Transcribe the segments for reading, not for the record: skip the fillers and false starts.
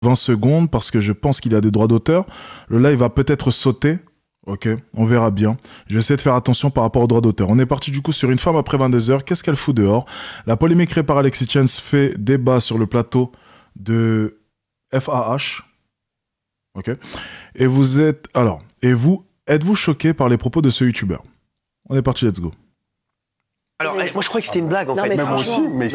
20 secondes parce que je pense qu'il y a des droits d'auteur. Le live va peut-être sauter. Ok, on verra bien. Je vais essayer de faire attention par rapport aux droits d'auteur. On est parti du coup sur une femme après 22 heures. Qu'est-ce qu'elle fout dehors? La polémique créée par Alexis Chance fait débat sur le plateau de FAH. Ok. Et vous êtes... Alors, et vous, êtes-vous choqué par les propos de ce youtubeur? On est parti, let's go. Alors, moi je croyais que c'était une blague en fait. Mais moi aussi, mais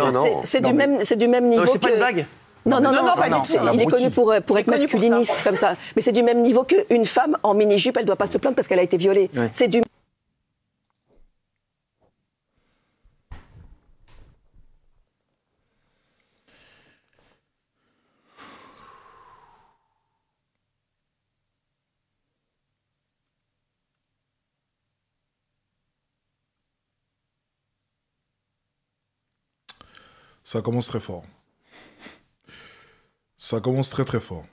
c'est du même niveau. C'est pas une blague. Non, il est connu pour être masculiniste comme ça. Mais c'est du même niveau qu'une femme en mini-jupe, elle ne doit pas se plaindre parce qu'elle a été violée. Ouais. C'est du... Ça commence très fort. Ça commence très très fort.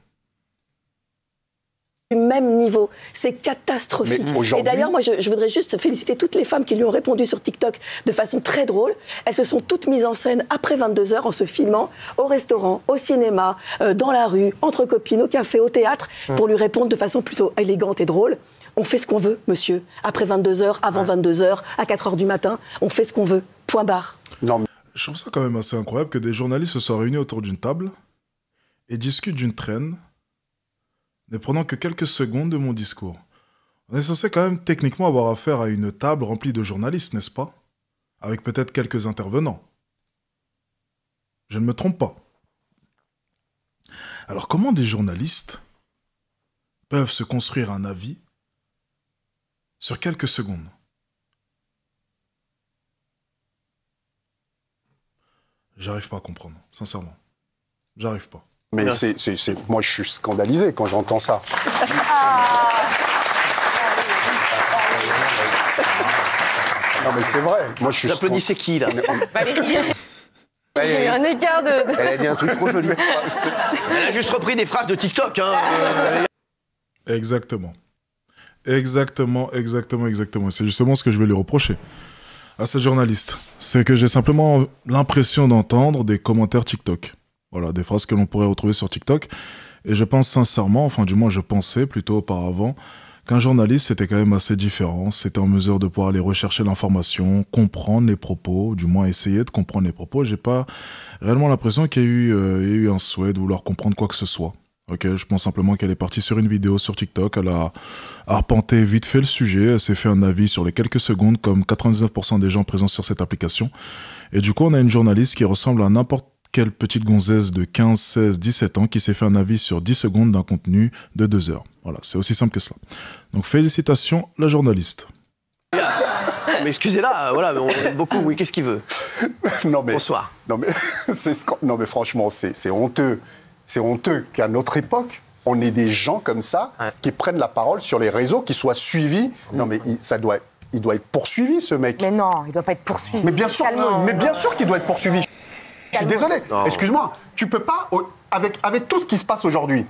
Du même niveau, c'est catastrophique. Et d'ailleurs, moi, je voudrais juste féliciter toutes les femmes qui lui ont répondu sur TikTok de façon très drôle. Elles se sont toutes mises en scène après 22 heures en se filmant au restaurant, au cinéma, dans la rue, entre copines, au café, au théâtre, pour lui répondre de façon plutôt élégante et drôle. On fait ce qu'on veut, monsieur. Après 22 heures, avant 22 heures, à 4 heures du matin, on fait ce qu'on veut. Point barre. Non, mais... Je trouve ça quand même assez incroyable que des journalistes se soient réunis autour d'une table et discutent d'une traîne, ne prenant que quelques secondes de mon discours. On est censé quand même techniquement avoir affaire à une table remplie de journalistes, n'est-ce pas? Avec peut-être quelques intervenants. Je ne me trompe pas. Alors comment des journalistes peuvent se construire un avis sur quelques secondes? J'arrive pas à comprendre, sincèrement. J'arrive pas. Mais moi, je suis scandalisé quand j'entends ça. Non, mais c'est vrai. Moi, je suis. J'applaudissais qui, là? Valérie. J'ai eu un écart de... Elle a dit un truc trop joli. Elle a juste repris des phrases de TikTok, hein. Exactement. Exactement. C'est justement ce que je vais lui reprocher à cette journaliste. C'est que j'ai simplement l'impression d'entendre des commentaires TikTok. Voilà, des phrases que l'on pourrait retrouver sur TikTok. Et je pense sincèrement, enfin du moins je pensais plutôt auparavant, qu'un journaliste c'était quand même assez différent. C'était en mesure de pouvoir aller rechercher l'information, comprendre les propos, du moins essayer de comprendre les propos. J'ai pas réellement l'impression qu'il y a eu un souhait de vouloir comprendre quoi que ce soit. Ok, je pense simplement qu'elle est partie sur une vidéo sur TikTok, elle a arpenté vite fait le sujet, elle s'est fait un avis sur les quelques secondes comme 99% des gens présents sur cette application. Et du coup, on a une journaliste qui ressemble à n'importe quelle petite gonzesse de 15, 16, 17 ans qui s'est fait un avis sur 10 secondes d'un contenu de 2 heures. Voilà, c'est aussi simple que cela. Donc félicitations, la journaliste. Mais excusez-la, voilà, on aime beaucoup, oui, qu'est-ce qu'il veut? Non mais, bonsoir. Non mais franchement, c'est honteux. C'est honteux qu'à notre époque, on ait des gens comme ça qui prennent la parole sur les réseaux, qui soient suivis. Non mais il doit être poursuivi, ce mec. Mais non, il doit pas être poursuivi. Mais bien sûr, qu'il doit être poursuivi. Je suis désolé. Excuse-moi, tu peux pas, avec tout ce qui se passe aujourd'hui,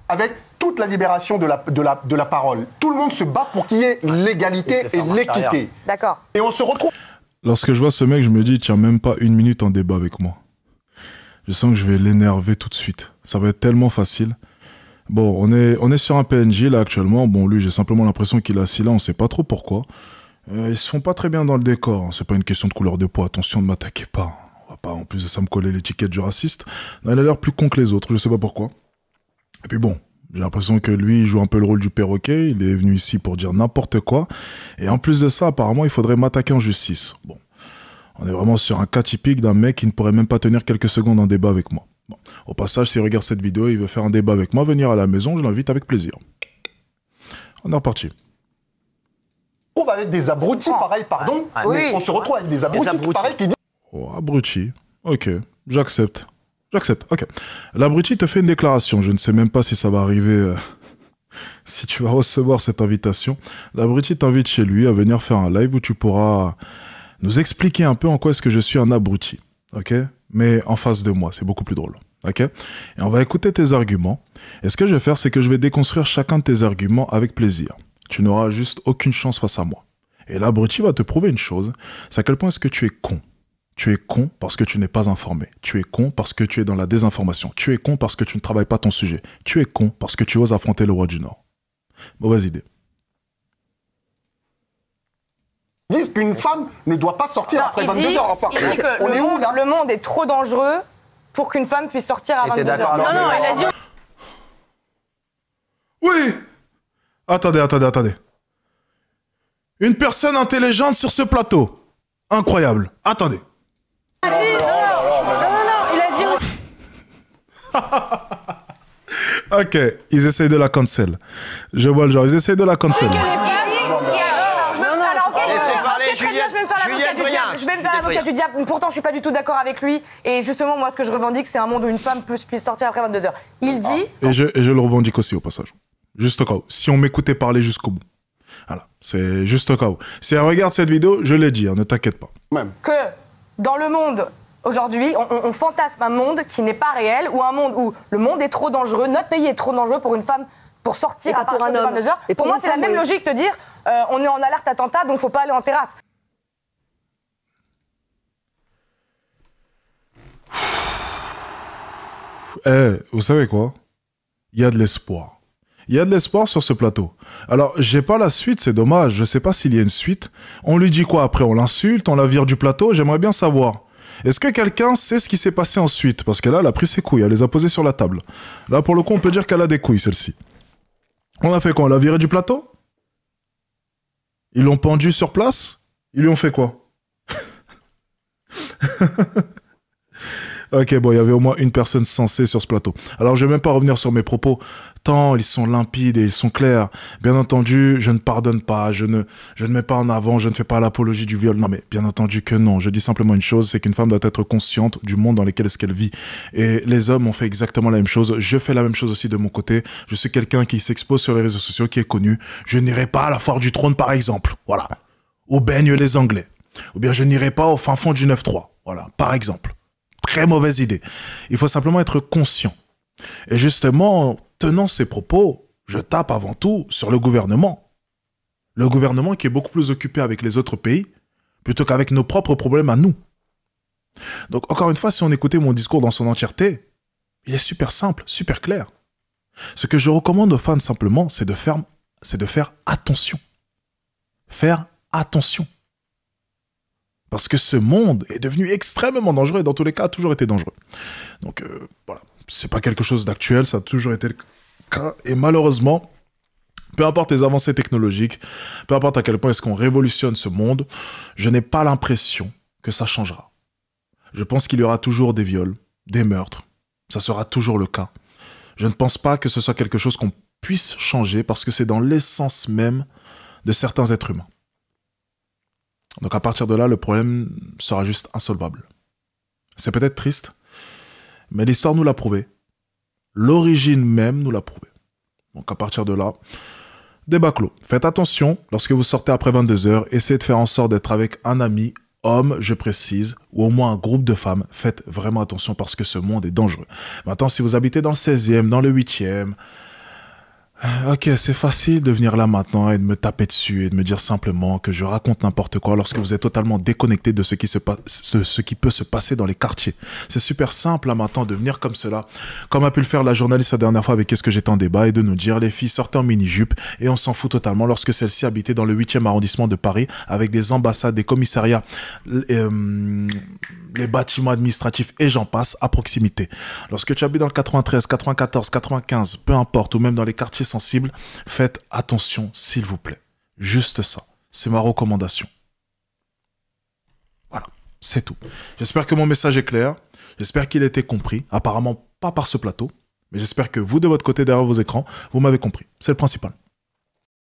avec toute la libération de la parole, tout le monde se bat pour qu'il y ait l'égalité et l'équité. D'accord. Et on se retrouve... Lorsque je vois ce mec, je me dis, tiens, même pas une minute en débat avec moi. Je sens que je vais l'énerver tout de suite. Ça va être tellement facile. Bon, on est sur un PNJ là actuellement. Bon, lui, j'ai simplement l'impression qu'il est assis là, on sait pas trop pourquoi. Ils se font pas très bien dans le décor. C'est pas une question de couleur de peau, attention, ne m'attaquez pas. On va pas en plus de ça me coller l'étiquette du raciste. Non, il a l'air plus con que les autres, je sais pas pourquoi. Et puis bon, j'ai l'impression que lui, il joue un peu le rôle du perroquet. Il est venu ici pour dire n'importe quoi. Et en plus de ça, apparemment, il faudrait m'attaquer en justice. Bon. On est vraiment sur un cas typique d'un mec qui ne pourrait même pas tenir quelques secondes en débat avec moi. Bon. Au passage, s'il regarde cette vidéo, il veut faire un débat avec moi, venir à la maison, je l'invite avec plaisir. On est reparti. On se retrouve avec des abrutis pareils, pardon. Oui. On se retrouve avec des abrutis pareils qui disent... Oh, abruti. Ok, j'accepte. J'accepte, ok. L'abruti te fait une déclaration. Je ne sais même pas si ça va arriver... si tu vas recevoir cette invitation. L'abruti t'invite chez lui à venir faire un live où tu pourras... nous expliquer un peu en quoi est-ce que je suis un abruti, ok? Mais en face de moi, c'est beaucoup plus drôle, ok? Et on va écouter tes arguments. Et ce que je vais faire, c'est que je vais déconstruire chacun de tes arguments avec plaisir. Tu n'auras juste aucune chance face à moi. Et l'abruti va te prouver une chose, c'est à quel point est-ce que tu es con. Tu es con parce que tu n'es pas informé. Tu es con parce que tu es dans la désinformation. Tu es con parce que tu ne travailles pas ton sujet. Tu es con parce que tu oses affronter le roi du Nord. Mauvaise idée. Ils disent qu'une femme ne doit pas sortir après 22 heures. Enfin, il dit que on est où là? le monde est trop dangereux pour qu'une femme puisse sortir à 22 heures. Non, non, il a dit... Oui! Attendez. Une personne intelligente sur ce plateau. Incroyable. Attendez. Ah si, non, il a dit... Ok, ils essayent de la cancel. Je vois le genre, ils essayent de la cancel. Je vais me faire l'avocat du diable. Pourtant, je suis pas du tout d'accord avec lui. Et justement, moi, ce que je revendique, c'est un monde où une femme puisse sortir après 22 heures. Il dit... Et je le revendique aussi, au passage. Juste au cas où. Si on m'écoutait parler jusqu'au bout. Voilà, c'est juste au cas où. Si elle regarde cette vidéo, je l'ai dit, hein, ne t'inquiète pas. Même. Que dans le monde... Aujourd'hui, on fantasme un monde qui n'est pas réel, ou un monde où le monde est trop dangereux, notre pays est trop dangereux pour une femme pour sortir à partir de 22 heures. Pour moi, c'est la même logique de dire on est en alerte attentat, donc faut pas aller en terrasse. Vous savez quoi? Il y a de l'espoir. Il y a de l'espoir sur ce plateau. Alors, j'ai pas la suite, c'est dommage. Je sais pas s'il y a une suite. On lui dit quoi après? On l'insulte, on la vire du plateau? J'aimerais bien savoir. Est-ce que quelqu'un sait ce qui s'est passé ensuite? Parce que là, elle a pris ses couilles, elle les a posées sur la table. Là, pour le coup, on peut dire qu'elle a des couilles, celle-ci. On a fait quoi? On l'a virée du plateau? Ils l'ont pendue sur place? Ils lui ont fait quoi? Ok, bon, il y avait au moins une personne sensée sur ce plateau. Alors, je vais même pas revenir sur mes propos, tant ils sont limpides et ils sont clairs. Bien entendu, je ne pardonne pas, je ne mets pas en avant, je ne fais pas l'apologie du viol. Non, mais bien entendu que non. Je dis simplement une chose, c'est qu'une femme doit être consciente du monde dans lequel est-ce qu'elle vit. Et les hommes ont fait exactement la même chose. Je fais la même chose aussi de mon côté. Je suis quelqu'un qui s'expose sur les réseaux sociaux, qui est connu. Je n'irai pas à la foire du trône, par exemple. Voilà. Où baignent les Anglais. Ou bien je n'irai pas au fin fond du 9-3. Voilà, par exemple. Très mauvaise idée. Il faut simplement être conscient. Et justement, tenant ces propos, je tape avant tout sur le gouvernement. Le gouvernement qui est beaucoup plus occupé avec les autres pays plutôt qu'avec nos propres problèmes à nous. Donc encore une fois, si on écoutait mon discours dans son entièreté, il est super simple, super clair. Ce que je recommande aux fans simplement, c'est de faire attention. Faire attention. Parce que ce monde est devenu extrêmement dangereux et dans tous les cas a toujours été dangereux. Donc voilà, c'est pas quelque chose d'actuel, ça a toujours été le cas. Et malheureusement, peu importe les avancées technologiques, peu importe à quel point est-ce qu'on révolutionne ce monde, je n'ai pas l'impression que ça changera. Je pense qu'il y aura toujours des viols, des meurtres. Ça sera toujours le cas. Je ne pense pas que ce soit quelque chose qu'on puisse changer parce que c'est dans l'essence même de certains êtres humains. Donc à partir de là, le problème sera juste insolvable. C'est peut-être triste, mais l'histoire nous l'a prouvé. L'origine même nous l'a prouvé. Donc à partir de là, débat clos. Faites attention, lorsque vous sortez après 22 heures, essayez de faire en sorte d'être avec un ami, homme, je précise, ou au moins un groupe de femmes. Faites vraiment attention parce que ce monde est dangereux. Maintenant, si vous habitez dans le 16e, dans le 8e, ok, c'est facile de venir là maintenant et de me taper dessus et de me dire simplement que je raconte n'importe quoi lorsque vous êtes totalement déconnecté de ce qui peut se passer dans les quartiers. C'est super simple là maintenant de venir comme cela, comme a pu le faire la journaliste la dernière fois avec Qu'est-ce que j'étais en débat et de nous dire les filles sortaient en mini-jupe et on s'en fout totalement lorsque celle-ci habitait dans le 8e arrondissement de Paris avec des ambassades, des commissariats, les bâtiments administratifs et j'en passe à proximité. Lorsque tu habites dans le 93, 94, 95, peu importe, ou même dans les quartiers sensibles, faites attention s'il vous plaît. Juste ça. C'est ma recommandation. Voilà, c'est tout. J'espère que mon message est clair. J'espère qu'il a été compris. Apparemment pas par ce plateau. Mais j'espère que vous, de votre côté, derrière vos écrans, vous m'avez compris. C'est le principal.